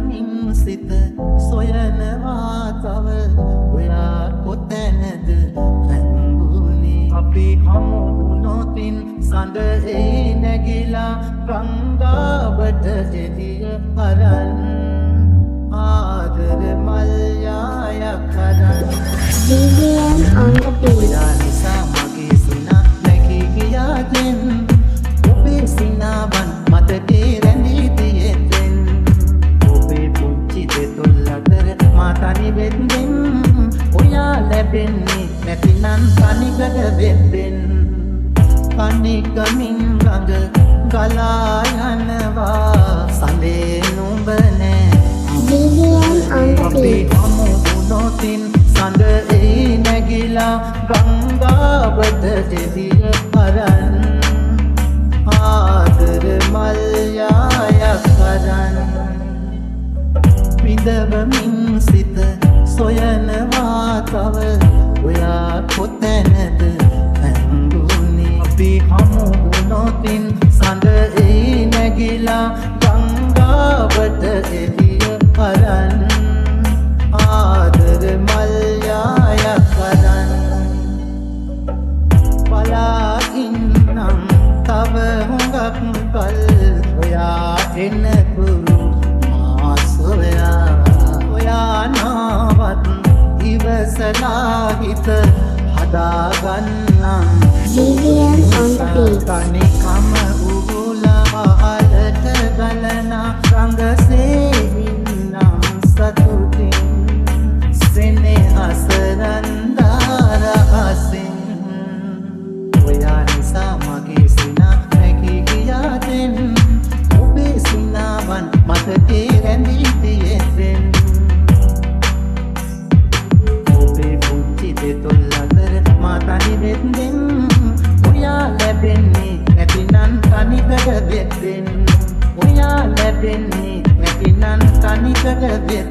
විඳවමින් සිත සොයනවා තව ඔයා කොතැනද රැඳුනේ අපි හමු වුණොතින් සඳ එයි නැගිලා ගංගාවට එළිය අරන් ආදර මල්යායක් කරන් BGM on the beat. ඔයා නිසා මගේ සිනා නැගී ගියාදෙන් ඔබේ සිනාවන් මතකේ රැඳී තියෙද්දෙන් ඔබේ පුංචි දෙතොල් අතර මා තනි වෙද්දෙන් ඔයා ලැබෙන්නේ නැතිනම් තනිකඩ වෙද්දෙන් කණිකමින් ළඟ ගලා යනවා සඳේ නුඹ නෑ BGM on the අපි beat. හමු වුණොතින් සඳ එයි නැගිලා ගංගාවට එළිය අරන් ආදර මල්යායක් කරන් විඳවමින් සිත සොයනවා තව ඔයා කොතැනද රැඳුනේ අපි හමු වුණොතින් සඳ එයි නැගිලා ගංගාවට එළිය අරන් ආදර මල්යායක් කරන් බලාගින්නම් තව හුඟක් කල් ඔයා එන්නකුරු මා සොයා ඔයා නාවත් ඉවසලා හිත හදාගන්නම් BGM on the beat. තනිකම උගුලා අලට ගලන රංගසේවින්නම් සතුටින් සෙනෙහස රන්දාර අසින් ඔයා නිසා මගේ සිනා නැගී ගියාදෙන් ඔබේ සිනාවන් මතකේ රැඳී තියෙද්දෙන් ඔබේ පුංචි දෙතොල් අතර මා තනි වෙද්දෙන් ඔයා ලැබෙන්නේ නැතිනම් තනිකඩ වෙද්දෙන් ඔයා ලැබෙන්නේ නැතිනම් තනිකඩ වෙද්දෙන්